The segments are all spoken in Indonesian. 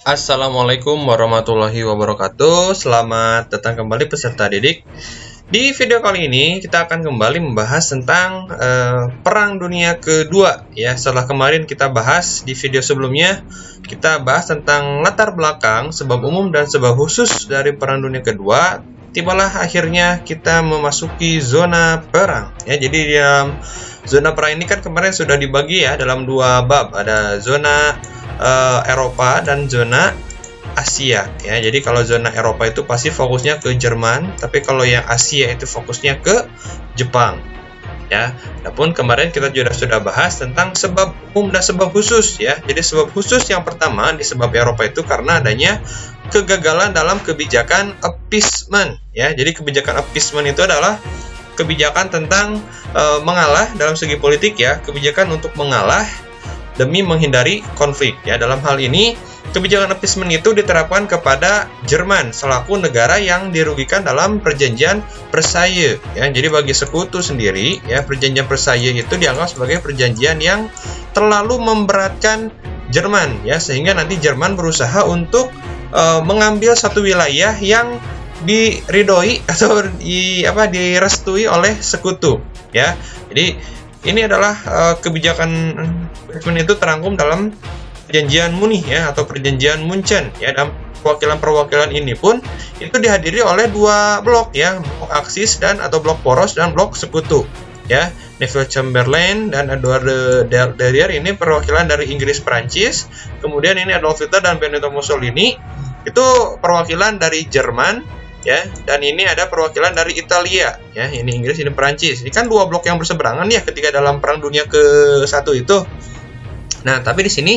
Assalamualaikum warahmatullahi wabarakatuh. Selamat datang kembali peserta didik. Di video kali ini kita akan kembali membahas tentang Perang Dunia Kedua. Ya, setelah kemarin kita bahas di video sebelumnya, kita bahas tentang latar belakang, sebab umum dan sebab khusus dari Perang Dunia Kedua. Tibalah akhirnya kita memasuki zona perang. Ya, jadi di dalam zona perang ini kan kemarin sudah dibagi ya dalam dua bab. Ada zona Eropa dan zona Asia ya. Jadi kalau zona Eropa itu pasti fokusnya ke Jerman, tapi kalau yang Asia itu fokusnya ke Jepang ya. Adapun kemarin kita juga sudah bahas tentang sebab umum dan sebab khusus ya. Jadi sebab khusus yang pertama di sebab Eropa itu karena adanya kegagalan dalam kebijakan appeasement ya. Jadi kebijakan appeasement itu adalah kebijakan tentang mengalah dalam segi politik ya, kebijakan untuk mengalah demi menghindari konflik ya. Dalam hal ini kebijakan appeasement itu diterapkan kepada Jerman selaku negara yang dirugikan dalam perjanjian Versailles ya. Jadi bagi sekutu sendiri ya, perjanjian Versailles itu dianggap sebagai perjanjian yang terlalu memberatkan Jerman ya, sehingga nanti Jerman berusaha untuk mengambil satu wilayah yang diridhoi atau direstui oleh sekutu ya. Jadi ini adalah kebijakan appeasement itu terangkum dalam perjanjian Munich ya, atau perjanjian Munchen ya. Dan perwakilan-perwakilan ini pun itu dihadiri oleh dua blok ya, blok Axis dan atau blok poros dan blok sekutu ya. Neville Chamberlain dan Edward de Daguerre ini perwakilan dari Inggris, Prancis. Kemudian ini Adolf Hitler dan Benito Mussolini itu perwakilan dari Jerman ya, dan ini ada perwakilan dari Italia ya, ini Inggris, ini Perancis. Ini kan dua blok yang berseberangan ya ketika dalam Perang Dunia ke-1 itu. Nah, tapi di sini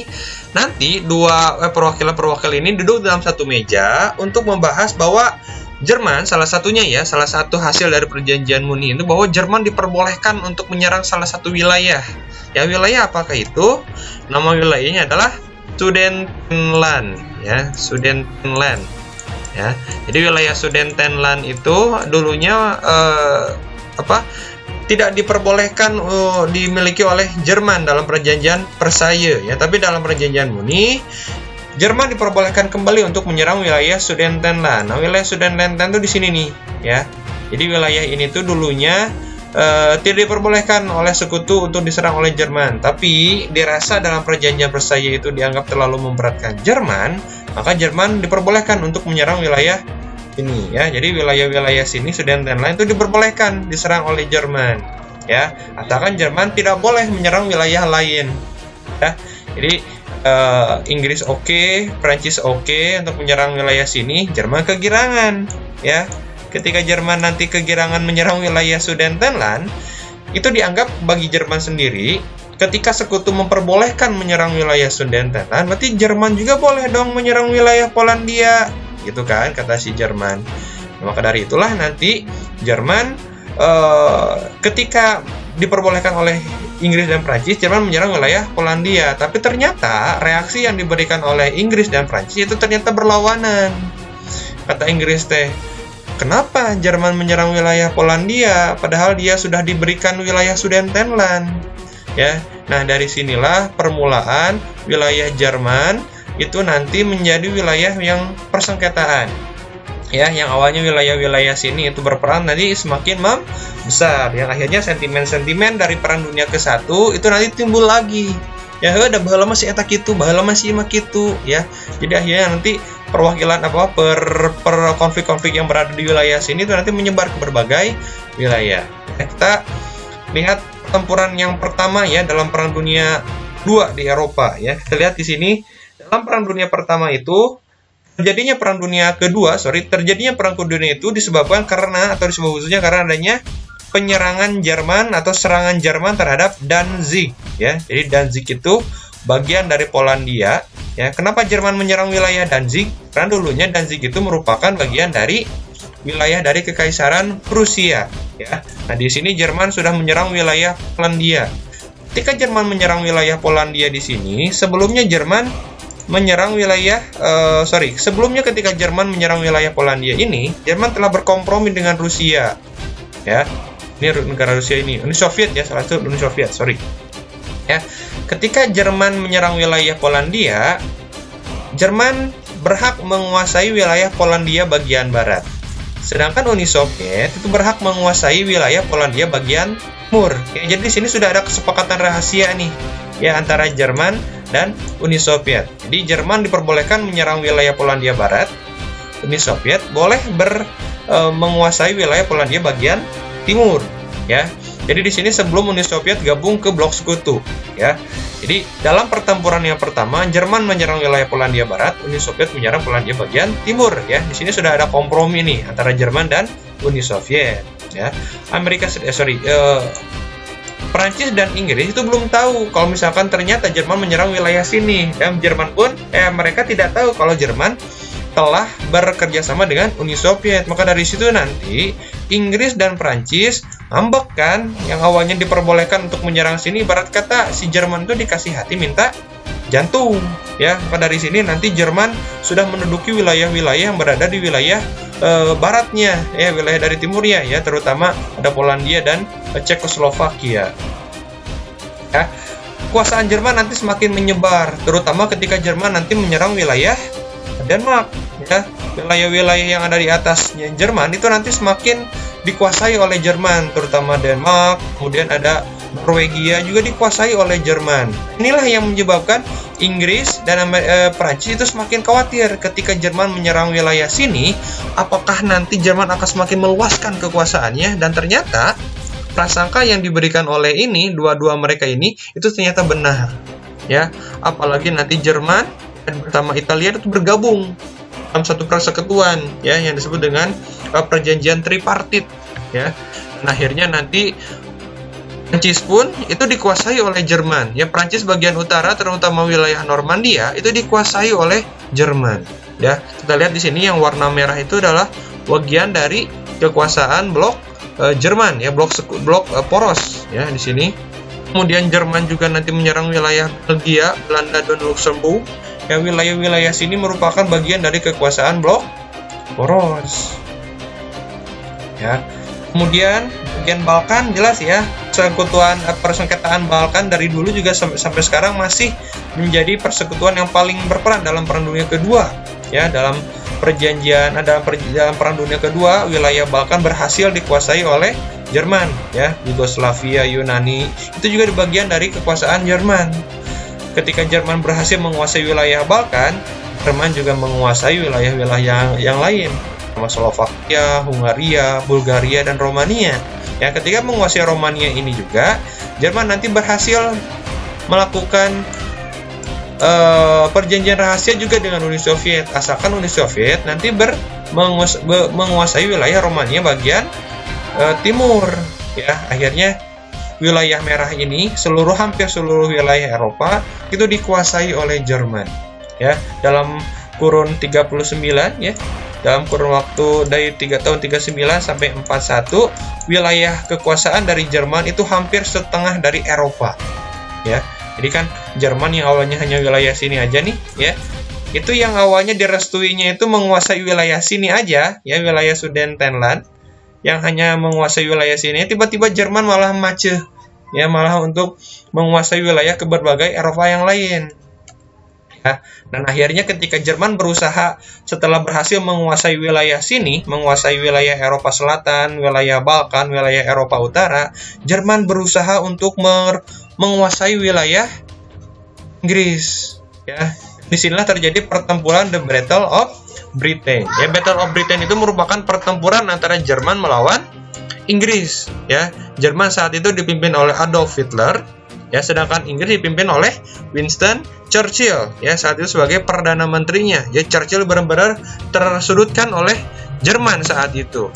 nanti dua perwakilan ini duduk dalam satu meja untuk membahas bahwa Jerman salah satunya ya, salah satu hasil dari perjanjian Munich itu bahwa Jerman diperbolehkan untuk menyerang salah satu wilayah. Ya, wilayah apakah itu? Nama wilayahnya adalah Sudetenland ya, Sudetenland. Ya, jadi wilayah Sudetenland itu dulunya tidak diperbolehkan dimiliki oleh Jerman dalam perjanjian Versailles ya, tapi dalam perjanjian Munich Jerman diperbolehkan kembali untuk menyerang wilayah Sudetenland. Nah, wilayah Sudetenland itu di sini nih ya. Jadi wilayah ini tuh dulunya tidak diperbolehkan oleh sekutu untuk diserang oleh Jerman, tapi dirasa dalam perjanjian Versailles itu dianggap terlalu memberatkan Jerman, maka Jerman diperbolehkan untuk menyerang wilayah ini ya. Jadi wilayah-wilayah sini Sudetenland itu diperbolehkan diserang oleh Jerman ya. Asalkan Jerman tidak boleh menyerang wilayah lain ya. Jadi Inggris oke, Prancis oke untuk menyerang wilayah sini, Jerman kegirangan ya. Ketika Jerman nanti kegirangan menyerang wilayah Sudetenland, itu dianggap bagi Jerman sendiri, ketika sekutu memperbolehkan menyerang wilayah Sudetenland, berarti Jerman juga boleh dong menyerang wilayah Polandia, gitu kan, kata si Jerman. Maka dari itulah nanti Jerman ketika diperbolehkan oleh Inggris dan Prancis, Jerman menyerang wilayah Polandia. Tapi ternyata reaksi yang diberikan oleh Inggris dan Prancis itu ternyata berlawanan. Kata Inggris teh, kenapa Jerman menyerang wilayah Polandia padahal dia sudah diberikan wilayah Sudetenland ya. Nah, dari sinilah permulaan wilayah Jerman itu nanti menjadi wilayah yang persengketaan ya, yang awalnya wilayah-wilayah sini itu berperan nanti semakin membesar, yang akhirnya sentimen-sentimen dari Perang Dunia ke-1 itu nanti timbul lagi ya. Ada baheula masih eta kitu, baheula masih mah kitu ya. Jadi akhirnya nanti perwakilan per konflik-konflik yang berada di wilayah sini itu nanti menyebar ke berbagai wilayah. Kita lihat pertempuran yang pertama ya dalam Perang Dunia II di Eropa ya. Kita lihat di sini dalam Perang Dunia pertama itu terjadinya Perang Dunia itu disebabkan karena atau disebab khususnya karena adanya penyerangan Jerman atau serangan Jerman terhadap Danzig ya. Jadi Danzig itu bagian dari Polandia ya. Kenapa Jerman menyerang wilayah Danzig? Karena dulunya Danzig itu merupakan bagian dari wilayah dari Kekaisaran Prusia ya. Nah, di sini Jerman sudah menyerang wilayah Polandia. Ketika Jerman menyerang wilayah Polandia di sini, sebelumnya ketika Jerman menyerang wilayah Polandia ini, Jerman telah berkompromi dengan Rusia ya. Ini negara Rusia ini, Uni Soviet ya, salah satu Uni Soviet, ya. Ketika Jerman menyerang wilayah Polandia, Jerman berhak menguasai wilayah Polandia bagian barat. Sedangkan Uni Soviet itu berhak menguasai wilayah Polandia bagian timur. Ya, jadi di sini sudah ada kesepakatan rahasia nih ya antara Jerman dan Uni Soviet. Jadi Jerman diperbolehkan menyerang wilayah Polandia barat. Uni Soviet boleh menguasai wilayah Polandia bagian timur ya. Jadi di sini sebelum Uni Soviet gabung ke blok sekutu ya. Jadi dalam pertempuran yang pertama Jerman menyerang wilayah Polandia barat, Uni Soviet menyerang Polandia bagian timur ya. Di sini sudah ada kompromi nih antara Jerman dan Uni Soviet ya. Perancis dan Inggris itu belum tahu kalau misalkan ternyata Jerman menyerang wilayah sini. Dan Jerman pun mereka tidak tahu kalau Jerman telah bekerja sama dengan Uni Soviet. Maka dari situ nanti Inggris dan Prancis ngambek kan, yang awalnya diperbolehkan untuk menyerang sini, ibarat kata si Jerman itu dikasih hati minta jantung ya. Maka dari sini nanti Jerman sudah menduduki wilayah-wilayah yang berada di wilayah baratnya ya, wilayah dari timurnya ya, terutama ada Polandia dan Cekoslovakia ya. Kekuasaan Jerman nanti semakin menyebar, terutama ketika Jerman nanti menyerang wilayah Denmark ya. Wilayah-wilayah yang ada di atasnya Jerman itu nanti semakin dikuasai oleh Jerman, terutama Denmark, kemudian ada Norwegia juga dikuasai oleh Jerman. Inilah yang menyebabkan Inggris dan Prancis itu semakin khawatir ketika Jerman menyerang wilayah sini, apakah nanti Jerman akan semakin meluaskan kekuasaannya. Dan ternyata prasangka yang diberikan oleh dua mereka ini itu ternyata benar ya. Apalagi nanti Jerman dan bersama Italia itu bergabung dalam satu persekutuan ya yang disebut dengan perjanjian tripartit ya. Dan akhirnya nanti Prancis pun itu dikuasai oleh Jerman ya. Prancis bagian utara terutama wilayah Normandia itu dikuasai oleh Jerman ya. Kita lihat di sini yang warna merah itu adalah bagian dari kekuasaan blok Jerman ya, blok poros ya di sini. Kemudian Jerman juga nanti menyerang wilayah Belgia, Belanda dan Luxembourg. Ya, wilayah-wilayah sini merupakan bagian dari kekuasaan blok poros ya. Kemudian bagian Balkan jelas ya, persengketaan Balkan dari dulu juga sampai sekarang masih menjadi persekutuan yang paling berperan dalam Perang Dunia Kedua ya. Dalam Perang Dunia Kedua, wilayah Balkan berhasil dikuasai oleh Jerman ya. Yugoslavia, Yunani itu juga bagian dari kekuasaan Jerman. Ketika Jerman berhasil menguasai wilayah Balkan, Jerman juga menguasai wilayah-wilayah yang lain, sama Slovakia, Hungaria, Bulgaria, dan Romania. Ya, ketika menguasai Romania ini juga, Jerman nanti berhasil melakukan perjanjian rahasia juga dengan Uni Soviet, asalkan Uni Soviet nanti menguasai wilayah Romania bagian timur. Ya, akhirnya wilayah merah ini hampir seluruh wilayah Eropa itu dikuasai oleh Jerman ya. Dalam kurun 39 ya, dalam kurun waktu dari tahun 39 sampai 41, wilayah kekuasaan dari Jerman itu hampir setengah dari Eropa ya. Jadi kan Jerman yang awalnya hanya wilayah sini aja nih ya, itu yang awalnya direstuinya itu menguasai wilayah sini aja ya, wilayah Sudetenland yang hanya menguasai wilayah sini, tiba-tiba Jerman malah maceh ya, malah untuk menguasai wilayah ke berbagai Eropa yang lain ya. Dan akhirnya ketika Jerman berusaha setelah berhasil menguasai wilayah sini, menguasai wilayah Eropa Selatan, wilayah Balkan, wilayah Eropa Utara, Jerman berusaha untuk menguasai wilayah Inggris ya. Disinilah terjadi pertempuran The Battle of Britain ya. Battle of Britain itu merupakan pertempuran antara Jerman melawan Inggris ya. Jerman saat itu dipimpin oleh Adolf Hitler ya, sedangkan Inggris dipimpin oleh Winston Churchill ya, saat itu sebagai perdana menterinya ya. Churchill benar-benar tersudutkan oleh Jerman saat itu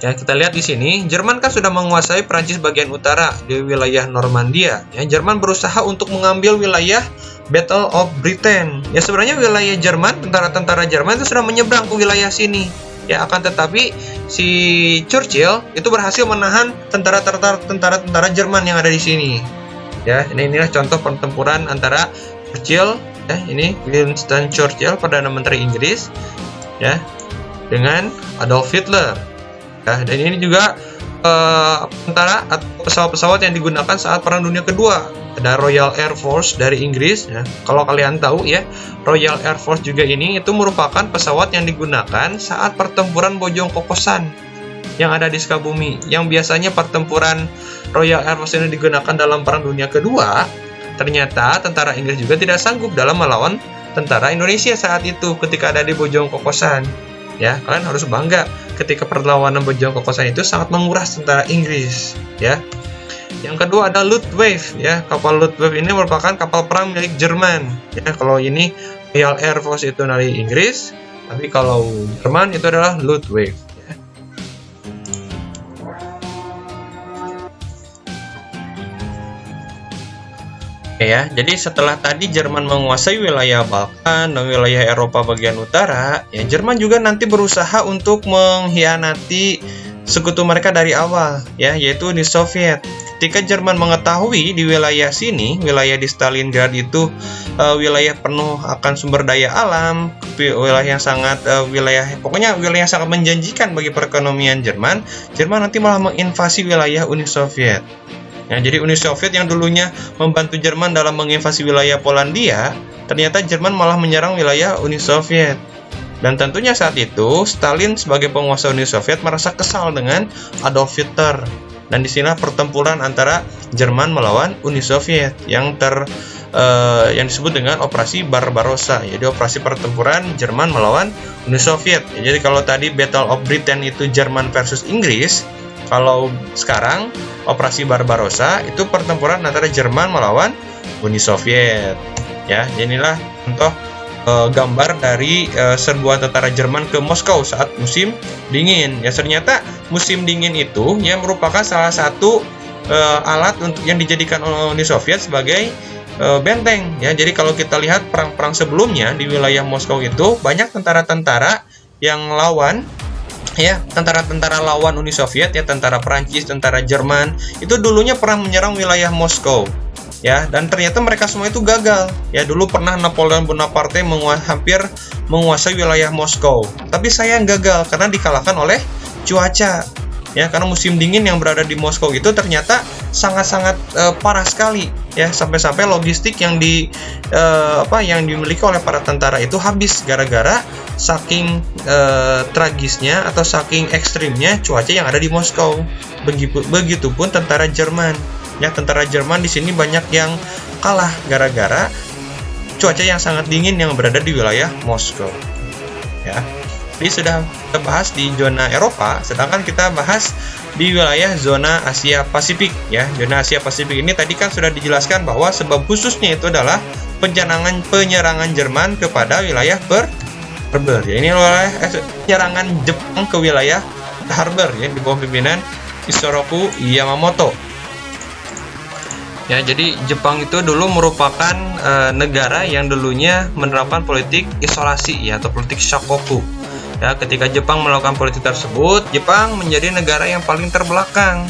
ya. Kita lihat di sini Jerman kan sudah menguasai Prancis bagian utara di wilayah Normandia ya. Jerman berusaha untuk mengambil wilayah Battle of Britain ya. Sebenarnya wilayah Jerman, tentara-tentara Jerman itu sudah menyeberang ke wilayah sini ya, akan tetapi si Churchill itu berhasil menahan tentara Jerman yang ada di sini ya. Inilah contoh pertempuran antara Churchill ya, ini Winston Churchill perdana menteri Inggris ya, dengan Adolf Hitler ya. Dan ini juga pesawat-pesawat yang digunakan saat Perang Dunia Kedua ada Royal Air Force dari Inggris. Ya, kalau kalian tahu ya, Royal Air Force juga ini itu merupakan pesawat yang digunakan saat pertempuran Bojong Kokosan yang ada di Sukabumi. Yang biasanya pertempuran Royal Air Force ini digunakan dalam Perang Dunia Kedua, ternyata tentara Inggris juga tidak sanggup dalam melawan tentara Indonesia saat itu ketika ada di Bojong Kokosan. Ya, kalian harus bangga ketika perlawanan Bojong Kokosan itu sangat menguras tentara Inggris. Ya. Yang kedua ada Luftwaffe. Ya, kapal Luftwaffe ini merupakan kapal perang milik Jerman. Ya, kalau ini Royal Air Force itu dari Inggris, tapi kalau Jerman itu adalah Luftwaffe. Ya, jadi setelah tadi Jerman menguasai wilayah Balkan dan wilayah Eropa bagian utara, ya Jerman juga nanti berusaha untuk mengkhianati sekutu mereka dari awal, ya, yaitu Uni Soviet. Ketika Jerman mengetahui di wilayah sini, wilayah di Stalingrad itu wilayah penuh akan sumber daya alam, wilayah yang sangat pokoknya wilayah yang sangat menjanjikan bagi perekonomian Jerman, Jerman nanti malah menginvasi wilayah Uni Soviet. Ya, jadi Uni Soviet yang dulunya membantu Jerman dalam menginvasi wilayah Polandia, ternyata Jerman malah menyerang wilayah Uni Soviet. Dan tentunya saat itu, Stalin sebagai penguasa Uni Soviet merasa kesal dengan Adolf Hitler. Dan disinilah pertempuran antara Jerman melawan Uni Soviet yang disebut dengan Operasi Barbarossa. Jadi operasi pertempuran Jerman melawan Uni Soviet. Ya, jadi kalau tadi Battle of Britain itu Jerman versus Inggris, kalau sekarang Operasi Barbarossa itu pertempuran antara Jerman melawan Uni Soviet. Ya, inilah contoh gambar dari serbuan tentara Jerman ke Moskow saat musim dingin. Ya, ternyata musim dingin itu ya merupakan salah satu alat untuk yang dijadikan oleh Uni Soviet sebagai benteng. Ya, jadi kalau kita lihat perang-perang sebelumnya di wilayah Moskow itu banyak tentara-tentara yang lawan. Ya, tentara-tentara lawan Uni Soviet, ya, tentara Perancis, tentara Jerman, itu dulunya pernah menyerang wilayah Moskow. Ya, dan ternyata mereka semua itu gagal. Ya, dulu pernah Napoleon Bonaparte hampir menguasai wilayah Moskow. Tapi sayang gagal karena dikalahkan oleh cuaca. Ya, karena musim dingin yang berada di Moskow itu ternyata sangat-sangat parah sekali. Ya, sampai-sampai logistik yang dimiliki oleh para tentara itu habis gara-gara saking tragisnya atau saking ekstrimnya cuaca yang ada di Moskow. Begitupun tentara Jerman. Ya, tentara Jerman di sini banyak yang kalah gara-gara cuaca yang sangat dingin yang berada di wilayah Moskow. Ya. Jadi sudah kita bahas di zona Eropa, sedangkan kita bahas di wilayah zona Asia Pasifik. Ya, zona Asia Pasifik ini tadi kan sudah dijelaskan bahwa sebab khususnya itu adalah penyerangan Jerman kepada wilayah Pearl Harbor. Ya, ini wilayah penyerangan Jepang ke wilayah Harbor ya di bawah pimpinan Isoroku Yamamoto. Ya, jadi Jepang itu dulu merupakan negara yang dulunya menerapkan politik isolasi ya atau politik shakoku. Ya, ketika Jepang melakukan politik tersebut, Jepang menjadi negara yang paling terbelakang.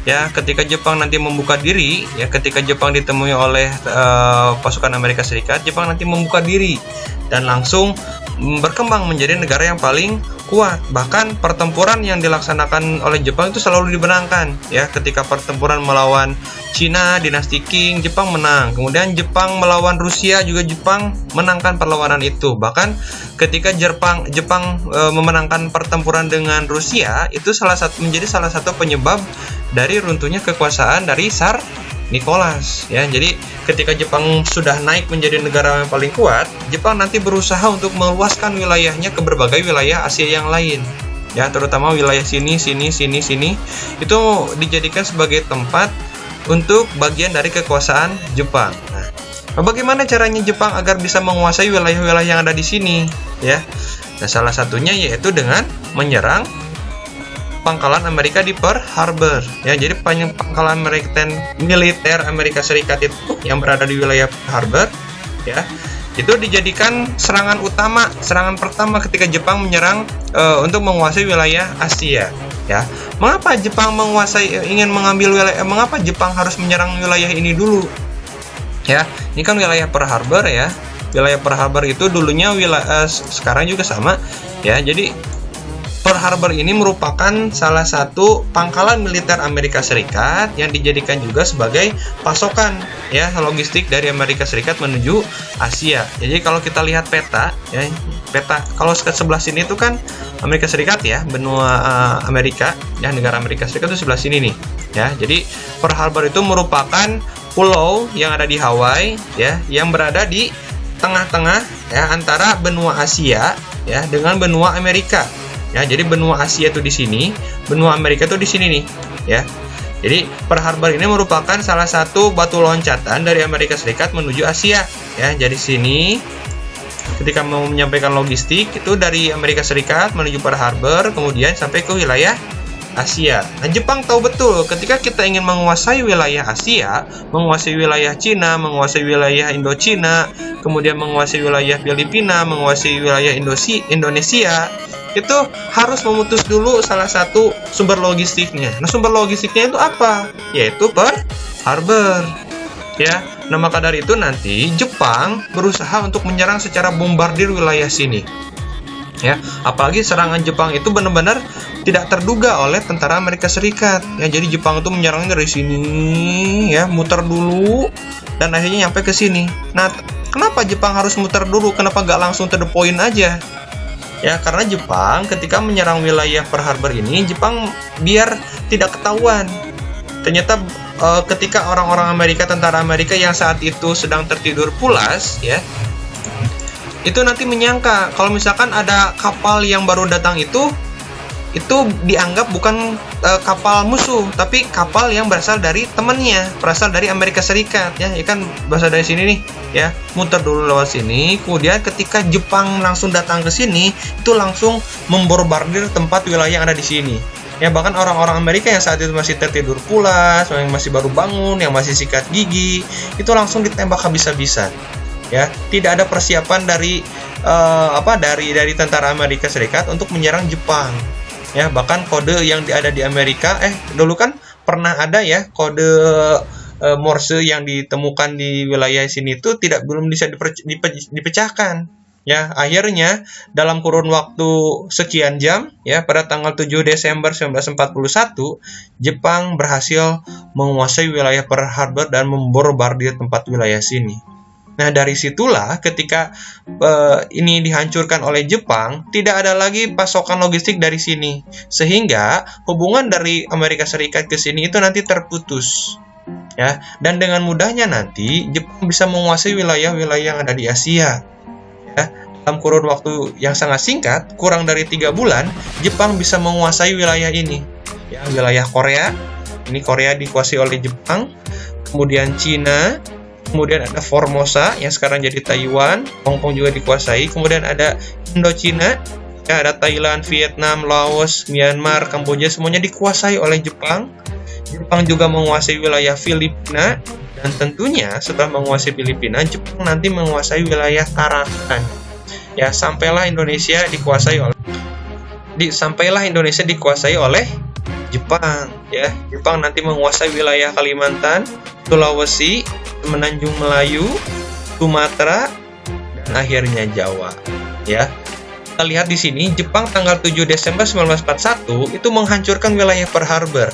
Ya, ketika Jepang nanti membuka diri, ya, ketika Jepang ditemui oleh pasukan Amerika Serikat, Jepang nanti membuka diri dan langsung berkembang menjadi negara yang paling kuat. Bahkan pertempuran yang dilaksanakan oleh Jepang itu selalu dimenangkan. Ya, ketika pertempuran melawan Cina, dinasti Qing, Jepang menang. Kemudian Jepang melawan Rusia juga Jepang menangkan perlawanan itu. Bahkan ketika Jepang memenangkan pertempuran dengan Rusia, itu menjadi salah satu penyebab dari runtuhnya kekuasaan dari Tsar Nicholas. Ya, jadi ketika Jepang sudah naik menjadi negara yang paling kuat, Jepang nanti berusaha untuk meluaskan wilayahnya ke berbagai wilayah Asia yang lain. Ya, terutama wilayah sini itu dijadikan sebagai tempat untuk bagian dari kekuasaan Jepang. Nah, bagaimana caranya Jepang agar bisa menguasai wilayah-wilayah yang ada di sini? Ya, nah, salah satunya yaitu dengan menyerang pangkalan Amerika di Pearl Harbor. Ya, jadi pangkalan militer Amerika Serikat itu yang berada di wilayah Pearl Harbor, ya, itu dijadikan serangan pertama ketika Jepang menyerang untuk menguasai wilayah Asia. Ya, mengapa Jepang ingin mengambil wilayah? Mengapa Jepang harus menyerang wilayah ini dulu? Ya, ini kan wilayah Pearl Harbor ya. Wilayah Pearl Harbor itu dulunya sekarang juga sama. Ya, jadi Pearl Harbor ini merupakan salah satu pangkalan militer Amerika Serikat yang dijadikan juga sebagai pasokan ya logistik dari Amerika Serikat menuju Asia. Jadi kalau kita lihat peta ya, peta kalau ke sebelah sini itu kan Amerika Serikat ya, benua Amerika ya, negara Amerika Serikat itu sebelah sini nih ya. Jadi Pearl Harbor itu merupakan pulau yang ada di Hawaii ya, yang berada di tengah-tengah ya antara benua Asia ya dengan benua Amerika. Ya, jadi benua Asia itu di sini, benua Amerika itu di sini nih, ya. Jadi Pearl Harbor ini merupakan salah satu batu loncatan dari Amerika Serikat menuju Asia, ya. Jadi sini ketika mau menyampaikan logistik itu dari Amerika Serikat menuju Pearl Harbor, kemudian sampai ke wilayah Asia. Nah, Jepang tahu betul ketika kita ingin menguasai wilayah Asia, menguasai wilayah Cina, menguasai wilayah Indochina, kemudian menguasai wilayah Filipina, menguasai wilayah Indonesia, itu harus memutus dulu salah satu sumber logistiknya. Nah, sumber logistiknya itu apa? Yaitu Pearl Harbor. Ya, nah maka dari itu nanti Jepang berusaha untuk menyerang secara bombardir wilayah sini. Ya, apalagi serangan Jepang itu benar-benar tidak terduga oleh tentara Amerika Serikat. Ya, jadi Jepang itu menyerangnya dari sini, ya, muter dulu dan akhirnya nyampe ke sini. Nah, kenapa Jepang harus muter dulu? Kenapa nggak langsung to the point aja? Ya, karena Jepang ketika menyerang wilayah Pearl Harbor ini, Jepang biar tidak ketahuan. Ternyata ketika orang-orang Amerika, tentara Amerika yang saat itu sedang tertidur pulas, ya, itu nanti menyangka kalau misalkan ada kapal yang baru datang itu dianggap bukan kapal musuh, tapi kapal yang berasal dari temannya, berasal dari Amerika Serikat, ya kan berasal dari sini nih, ya, muter dulu lewat sini. Kemudian ketika Jepang langsung datang ke sini, itu langsung membombardir tempat wilayah yang ada di sini. Ya, bahkan orang-orang Amerika yang saat itu masih tertidur pulas, yang masih baru bangun, yang masih sikat gigi, itu langsung ditembak habis-habisan. Ya, tidak ada persiapan dari dari tentara Amerika Serikat untuk menyerang Jepang. Ya, bahkan kode yang ada di Amerika dulu kan pernah ada ya kode Morse yang ditemukan di wilayah sini itu belum bisa dipecahkan. Ya, akhirnya dalam kurun waktu sekian jam ya, pada tanggal 7 Desember 1941 Jepang berhasil menguasai wilayah Pearl Harbor dan membombardir tempat wilayah sini. Nah, dari situlah ketika ini dihancurkan oleh Jepang, tidak ada lagi pasokan logistik dari sini. Sehingga hubungan dari Amerika Serikat ke sini itu nanti terputus. Ya, dan dengan mudahnya nanti Jepang bisa menguasai wilayah-wilayah yang ada di Asia. Ya, dalam kurun waktu yang sangat singkat, kurang dari 3 bulan, Jepang bisa menguasai wilayah ini. Ya, wilayah Korea. Ini Korea dikuasai oleh Jepang. Kemudian Cina. Kemudian ada Formosa yang sekarang jadi Taiwan, Hong Kong juga dikuasai. Kemudian ada Indochina, ya, ada Thailand, Vietnam, Laos, Myanmar, Kamboja, semuanya dikuasai oleh Jepang. Jepang juga menguasai wilayah Filipina, dan tentunya setelah menguasai Filipina, Jepang nanti menguasai wilayah Tarakan. Ya, sampailah Indonesia dikuasai oleh Jepang. Ya, Jepang nanti menguasai wilayah Kalimantan, Sulawesi, Semenanjung Melayu, Sumatera, dan akhirnya Jawa. Ya, kita lihat di sini Jepang tanggal 7 Desember 1941 itu menghancurkan wilayah Pearl Harbor.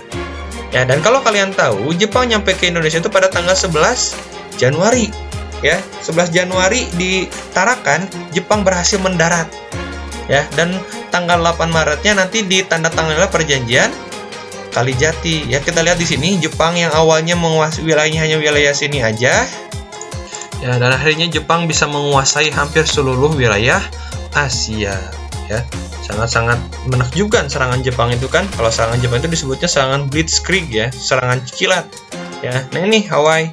Ya, dan kalau kalian tahu, Jepang nyampe ke Indonesia itu pada tanggal 11 Januari. Ya, 11 Januari di Tarakan, Jepang berhasil mendarat. Ya, dan tanggal 8 Maretnya nanti ditandatangani perjanjian Kalijati. Ya, kita lihat di sini Jepang yang awalnya menguasai wilayahnya hanya wilayah sini aja. Ya, dan akhirnya Jepang bisa menguasai hampir seluruh wilayah Asia. Ya, sangat-sangat menakjubkan serangan Jepang itu kan. Kalau serangan Jepang itu disebutnya serangan Blitzkrieg ya, serangan kilat. Ya, nah ini Hawaii.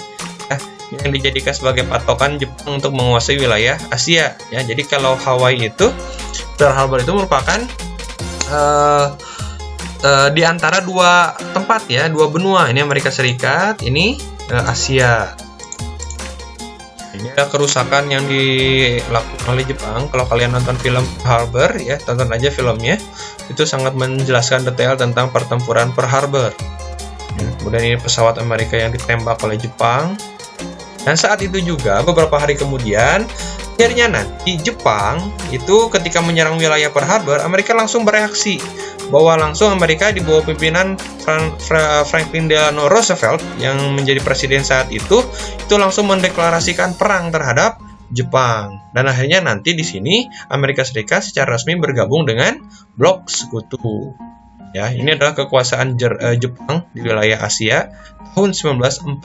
Ya, yang dijadikan sebagai patokan Jepang untuk menguasai wilayah Asia. Ya, jadi kalau Hawaii itu, Pearl Harbor itu merupakan di antara dua tempat ya, dua benua. Ini Amerika Serikat, ini Asia. Ini ada kerusakan yang dilakukan oleh Jepang. Kalau kalian nonton film Harbor ya, tonton aja filmnya. Itu sangat menjelaskan detail tentang pertempuran Pearl Harbor. Kemudian ini pesawat Amerika yang ditembak oleh Jepang. Dan saat itu juga beberapa hari kemudian Akhirnya nanti Jepang itu ketika menyerang wilayah Pearl Harbor, Amerika langsung bereaksi bahwa langsung Amerika di bawah pimpinan Franklin Delano Roosevelt yang menjadi presiden saat itu langsung mendeklarasikan perang terhadap Jepang. Dan akhirnya nanti di sini Amerika Serikat secara resmi bergabung dengan blok sekutu. Ya, ini adalah kekuasaan Jepang di wilayah Asia tahun 1942.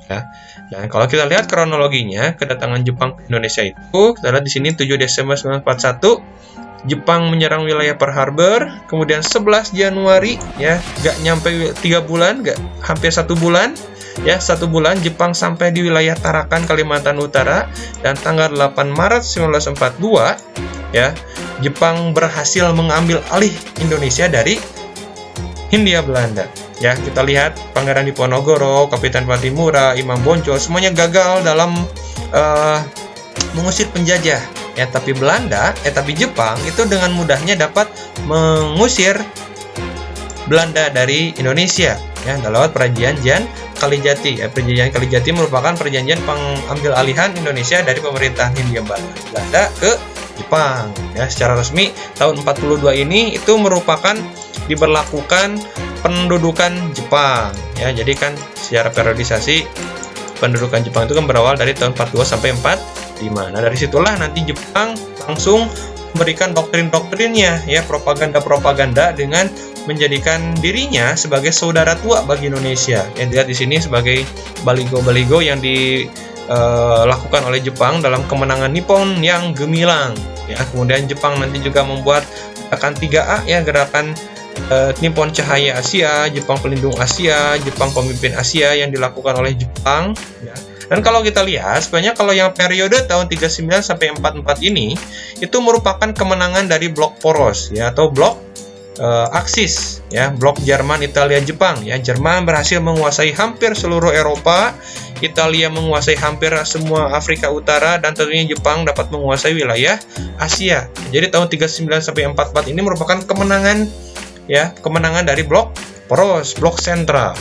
Ya. Dan kalau kita lihat kronologinya kedatangan Jepang ke Indonesia itu, kita lihat di sini 7 Desember 1941 Jepang menyerang wilayah Pearl Harbor, kemudian 11 Januari ya, gak nyampe 3 bulan, gak hampir 1 bulan ya, 1 bulan Jepang sampai di wilayah Tarakan, Kalimantan Utara, dan tanggal 8 Maret 1942 ya, Jepang berhasil mengambil alih Indonesia dari Hindia Belanda. Ya, kita lihat Pangeran Diponegoro, Kapitan Patimura, Imam Bonjol, semuanya gagal dalam mengusir penjajah. Ya, tapi Jepang itu dengan mudahnya dapat mengusir Belanda dari Indonesia. Ya, lewat perjanjian Kalijati. Ya, perjanjian Kalijati merupakan perjanjian pengambil alihan Indonesia dari pemerintahan Hindia Belanda ke Jepang. Ya, secara resmi tahun 42 ini itu merupakan diberlakukan pendudukan Jepang. Ya, jadi kan secara periodisasi pendudukan Jepang itu kan berawal dari tahun 42 sampai 45. Nah, dari situlah nanti Jepang langsung memberikan doktrin-doktrinnya, ya, propaganda-propaganda dengan menjadikan dirinya sebagai saudara tua bagi Indonesia. Yang dilihat di sini sebagai baligo-baligo yang dilakukan oleh Jepang dalam kemenangan Nippon yang gemilang. Ya, kemudian Jepang nanti juga membuat gerakan 3A, ya, gerakan Nippon Cahaya Asia, Jepang Pelindung Asia, Jepang Pemimpin Asia yang dilakukan oleh Jepang. Ya. Dan kalau kita lihat, sebenarnya kalau yang periode tahun 39 sampai 44 ini itu merupakan kemenangan dari blok poros, ya, atau blok Aksis, ya, blok Jerman, Italia, Jepang. Ya, Jerman berhasil menguasai hampir seluruh Eropa, Italia menguasai hampir semua Afrika Utara, dan tentunya Jepang dapat menguasai wilayah Asia. Jadi tahun 39 sampai 44 ini merupakan kemenangan, ya, kemenangan dari blok poros, blok sentral.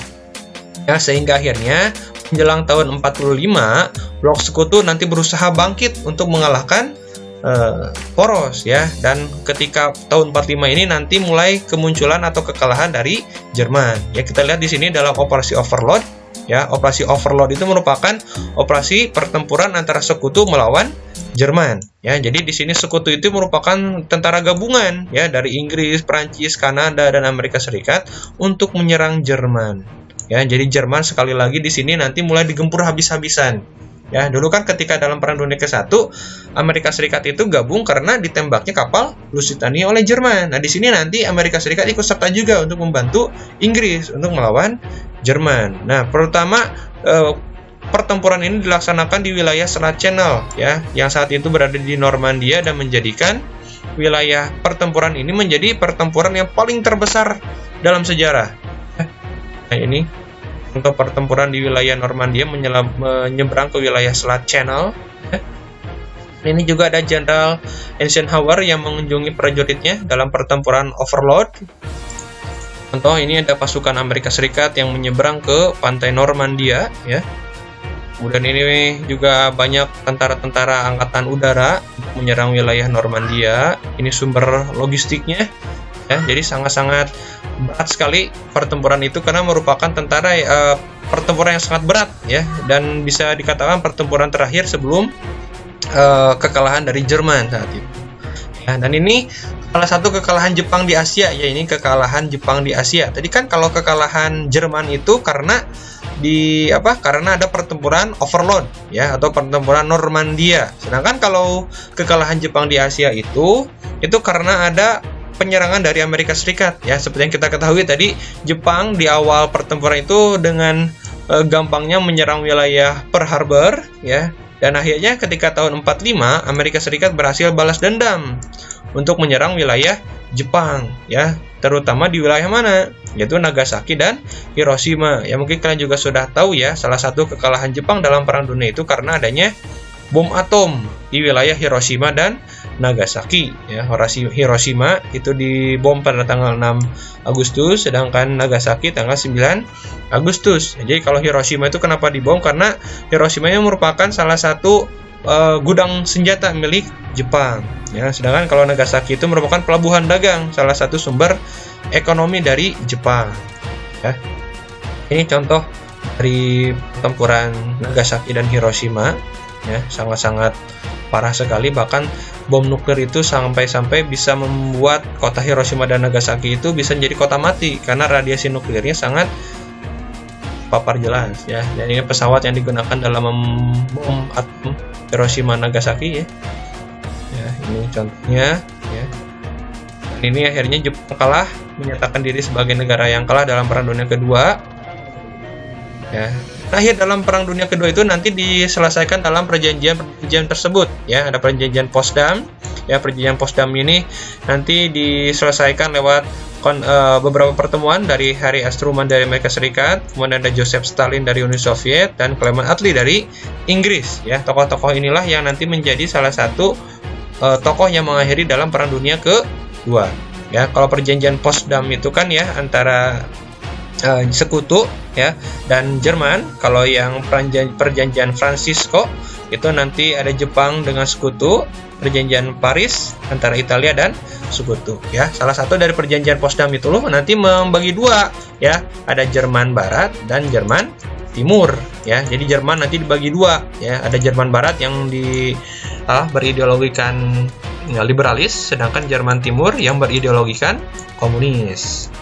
Ya, sehingga akhirnya menjelang tahun 45 blok sekutu nanti berusaha bangkit untuk mengalahkan poros, ya, dan ketika tahun 45 ini nanti mulai kemunculan atau kekalahan dari Jerman. Ya, kita lihat di sini dalam operasi Overlord. Ya, operasi Overlord itu merupakan operasi pertempuran antara sekutu melawan Jerman. Ya, jadi di sini sekutu itu merupakan tentara gabungan, ya, dari Inggris, Prancis, Kanada, dan Amerika Serikat untuk menyerang Jerman. Ya, jadi Jerman sekali lagi di sini nanti mulai digempur habis-habisan. Ya, dulu kan ketika dalam Perang Dunia ke-1 Amerika Serikat itu gabung karena ditembaknya kapal Lusitania oleh Jerman. Nah, di sini nanti Amerika Serikat ikut serta juga untuk membantu Inggris untuk melawan Jerman. Nah, pertama pertempuran ini dilaksanakan di wilayah Selat Channel, ya, yang saat itu berada di Normandia, dan menjadikan wilayah pertempuran ini menjadi pertempuran yang paling terbesar dalam sejarah. Nah, ini untuk pertempuran di wilayah Normandia menyeberang ke wilayah Selat Channel. Ini juga ada Jenderal Eisenhower yang mengunjungi prajuritnya dalam pertempuran Overlord. Contoh, ini ada pasukan Amerika Serikat yang menyeberang ke pantai Normandia, ya. Kemudian ini juga banyak tentara-tentara angkatan udara untuk menyerang wilayah Normandia. Ini sumber logistiknya. Ya, jadi sangat-sangat berat sekali pertempuran itu karena merupakan pertempuran yang sangat berat, ya, dan bisa dikatakan pertempuran terakhir sebelum kekalahan dari Jerman saat itu. Ya, dan ini salah satu kekalahan Jepang di Asia, ya, ini kekalahan Jepang di Asia. Tadi kan kalau kekalahan Jerman itu karena ada pertempuran Overlord, ya, atau pertempuran Normandia. Sedangkan kalau kekalahan Jepang di Asia itu karena ada penyerangan dari Amerika Serikat, ya, seperti yang kita ketahui tadi, Jepang di awal pertempuran itu dengan gampangnya menyerang wilayah Pearl Harbor, ya, dan akhirnya ketika tahun 45 Amerika Serikat berhasil balas dendam untuk menyerang wilayah Jepang, ya, terutama di wilayah mana, yaitu Nagasaki dan Hiroshima. Ya, mungkin kalian juga sudah tahu, ya, salah satu kekalahan Jepang dalam Perang Dunia itu karena adanya bom atom di wilayah Hiroshima dan Nagasaki. Ya, Hiroshima itu dibom pada tanggal 6 Agustus, sedangkan Nagasaki tanggal 9 Agustus. Jadi kalau Hiroshima itu kenapa dibom? Karena Hiroshima ini merupakan salah satu gudang senjata milik Jepang. Ya, sedangkan kalau Nagasaki itu merupakan pelabuhan dagang, salah satu sumber ekonomi dari Jepang. Ya. Ini contoh dari pertempuran Nagasaki dan Hiroshima. Ya, sangat-sangat parah sekali, bahkan bom nuklir itu sampai bisa membuat kota Hiroshima dan Nagasaki itu bisa menjadi kota mati karena radiasi nuklirnya sangat papar jelas ya. Dan ini pesawat yang digunakan dalam bom atom Hiroshima Nagasaki ya. Ya, ini contohnya ya. Dan ini akhirnya Jepang kalah, menyatakan diri sebagai negara yang kalah dalam Perang Dunia Kedua. Ya. Akhir dalam Perang Dunia Kedua itu nanti diselesaikan dalam perjanjian tersebut ya, ada perjanjian Potsdam. Ya, perjanjian Potsdam ini nanti diselesaikan lewat beberapa pertemuan dari Harry S. Truman dari Amerika Serikat, kemudian ada Joseph Stalin dari Uni Soviet dan Clement Attlee dari Inggris ya. Tokoh-tokoh inilah yang nanti menjadi salah satu tokoh yang mengakhiri dalam Perang Dunia Kedua. Ya, kalau perjanjian Potsdam itu kan ya antara sekutu ya dan Jerman. Kalau yang perjanjian Francisco itu nanti ada Jepang dengan sekutu, perjanjian Paris antara Italia dan sekutu ya. Salah satu dari perjanjian Potsdam itu loh nanti membagi dua ya, ada Jerman Barat dan Jerman Timur ya. Jadi Jerman nanti dibagi dua ya, ada Jerman Barat yang berideologikan liberalis, sedangkan Jerman Timur yang berideologikan komunis.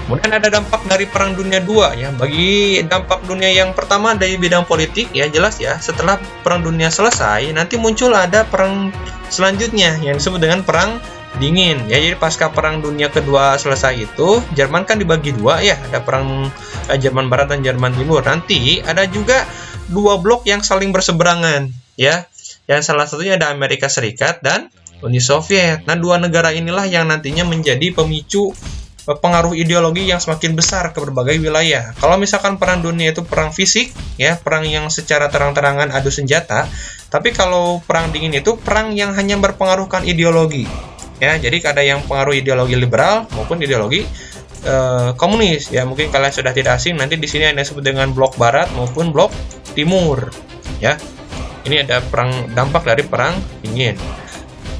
Kemudian ada dampak dari Perang Dunia II ya. Bagi dampak dunia yang pertama dari bidang politik ya, jelas ya, setelah Perang Dunia selesai nanti muncul ada perang selanjutnya yang disebut dengan Perang Dingin ya. Jadi pasca Perang Dunia Kedua selesai itu Jerman kan dibagi dua ya, ada perang Jerman Barat dan Jerman Timur. Nanti ada juga dua blok yang saling berseberangan ya. Yang salah satunya ada Amerika Serikat dan Uni Soviet. Nah, dua negara inilah yang nantinya menjadi pemicu pengaruh ideologi yang semakin besar ke berbagai wilayah. Kalau misalkan perang dunia itu perang fisik, ya, perang yang secara terang-terangan adu senjata. Tapi kalau perang dingin itu perang yang hanya berpengaruhkan ideologi. Ya, jadi ada yang pengaruh ideologi liberal maupun ideologi komunis. Ya, mungkin kalian sudah tidak asing. Nanti di sini ada disebut dengan blok barat maupun blok timur. Ya, ini ada dampak dari perang dingin.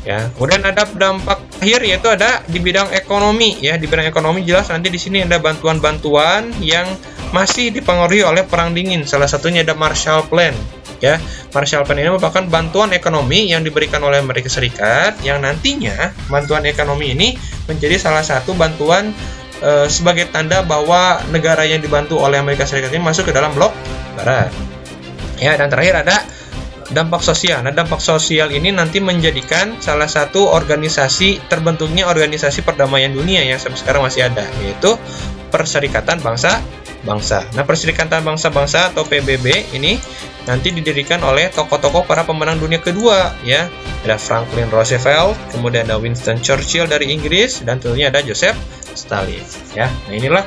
Ya, kemudian ada dampak akhir yaitu ada di bidang ekonomi ya. Di bidang ekonomi jelas nanti di sini ada bantuan-bantuan yang masih dipengaruhi oleh perang dingin. Salah satunya ada Marshall Plan ya. Marshall Plan ini merupakan bantuan ekonomi yang diberikan oleh Amerika Serikat yang nantinya bantuan ekonomi ini menjadi salah satu bantuan sebagai tanda bahwa negara yang dibantu oleh Amerika Serikat ini masuk ke dalam blok barat. Ya, dan terakhir ada dampak sosial. Nah, dampak sosial ini nanti menjadikan salah satu terbentuknya organisasi perdamaian dunia yang sampai sekarang masih ada, yaitu Perserikatan Bangsa-Bangsa. Nah, Perserikatan Bangsa-Bangsa atau PBB ini nanti didirikan oleh tokoh-tokoh para pemenang dunia kedua ya. Ada Franklin Roosevelt, kemudian ada Winston Churchill dari Inggris, dan tentunya ada Joseph Stalin ya. Nah, inilah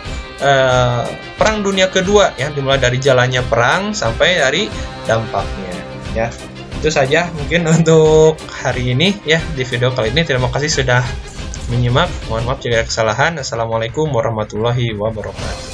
Perang Dunia Kedua ya, dimulai dari jalannya perang sampai dari dampaknya. Ya, itu saja mungkin untuk hari ini ya di video kali ini. Terima kasih sudah menyimak. Mohon maaf jika ada kesalahan. Assalamualaikum warahmatullahi wabarakatuh.